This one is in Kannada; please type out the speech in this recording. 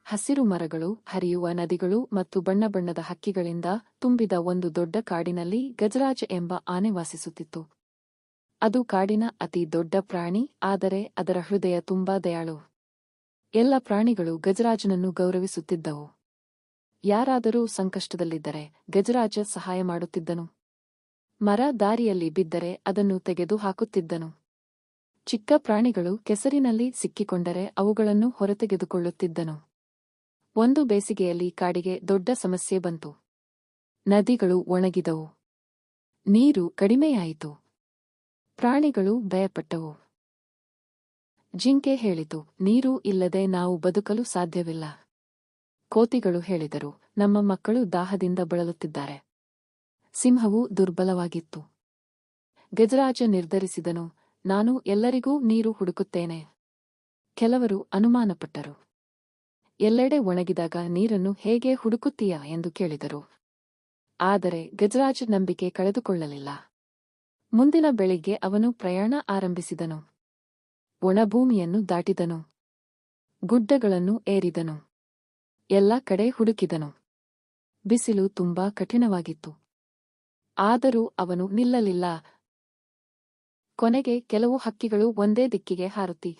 ಹಸಿರು ಮರಗಳು, ಹರಿಯುವ ನದಿಗಳು ಮತ್ತು ಬಣ್ಣಬಣ್ಣದ ಹಕ್ಕಿಗಳಿಂದ ತುಂಬಿದ ಒಂದು ದೊಡ್ಡ ಕಾಡಿನಲ್ಲಿ ಗಜರಾಜ ಎಂಬ ಆನೆ ವಾಸಿಸುತ್ತಿತ್ತು. ಅದು ಕಾಡಿನ ಅತಿ ದೊಡ್ಡ ಪ್ರಾಣಿ, ಆದರೆ ಅದರ ಹೃದಯ ತುಂಬಾ ದಯಾಳು. ಎಲ್ಲ ಪ್ರಾಣಿಗಳು ಗಜರಾಜನನ್ನು ಗೌರವಿಸುತ್ತಿದ್ದವು. ಯಾರಾದರೂ ಸಂಕಷ್ಟದಲ್ಲಿದ್ದರೆ ಗಜರಾಜ ಸಹಾಯ ಮಾಡುತ್ತಿದ್ದನು. ಮರ ದಾರಿಯಲ್ಲಿ ಬಿದ್ದರೆ ಅದನ್ನು ತೆಗೆದು ಹಾಕುತ್ತಿದ್ದನು. ಚಿಕ್ಕ ಪ್ರಾಣಿಗಳು ಕೆಸರಿನಲ್ಲಿ ಸಿಕ್ಕಿಕೊಂಡರೆ ಅವುಗಳನ್ನು ಹೊರತೆಗೆದುಕೊಳ್ಳುತ್ತಿದ್ದನು. ಒಂದು ಬೇಸಿಗೆಯಲ್ಲಿ ಕಾಡಿಗೆ ದೊಡ್ಡ ಸಮಸ್ಯೆ ಬಂತು. ನದಿಗಳು ಒಣಗಿದವು. ನೀರು ಕಡಿಮೆಯಾಯಿತು. ಪ್ರಾಣಿಗಳು ಭಯಪಟ್ಟವು. ಜಿಂಕೆ ಹೇಳಿತು, ನೀರು ಇಲ್ಲದೆ ನಾವು ಬದುಕಲು ಸಾಧ್ಯವಿಲ್ಲ. ಕೋತಿಗಳು ಹೇಳಿದರು, ನಮ್ಮ ಮಕ್ಕಳು ದಾಹದಿಂದ ಬಳಲುತ್ತಿದ್ದಾರೆ. ಸಿಂಹವು ದುರ್ಬಲವಾಗಿತ್ತು. ಗಜರಾಜ ನಿರ್ಧರಿಸಿದನು, ನಾನು ಎಲ್ಲರಿಗೂ ನೀರು ಹುಡುಕುತ್ತೇನೆ. ಕೆಲವರು ಅನುಮಾನಪಟ್ಟರು. ಎಲ್ಲೆಡೆ ಒಣಗಿದಾಗ ನೀರನ್ನು ಹೇಗೆ ಹುಡುಕುತ್ತೀಯಾ ಎಂದು ಕೇಳಿದರು. ಆದರೆ ಗಜರಾಜ ನಂಬಿಕೆ ಕಳೆದುಕೊಳ್ಳಲಿಲ್ಲ. ಮುಂದಿನ ಬೆಳಿಗ್ಗೆ ಅವನು ಪ್ರಯಾಣ ಆರಂಭಿಸಿದನು. ಒಣಭೂಮಿಯನ್ನು ದಾಟಿದನು. ಗುಡ್ಡಗಳನ್ನು ಏರಿದನು. ಎಲ್ಲ ಕಡೆ ಹುಡುಕಿದನು. ಬಿಸಿಲು ತುಂಬಾ ಕಠಿಣವಾಗಿತ್ತು. ಆದರೂ ಅವನು ನಿಲ್ಲಲಿಲ್ಲ. ಕೊನೆಗೆ ಕೆಲವು ಹಕ್ಕಿಗಳು ಒಂದೇ ದಿಕ್ಕಿಗೆ ಹಾರುತ್ತಿ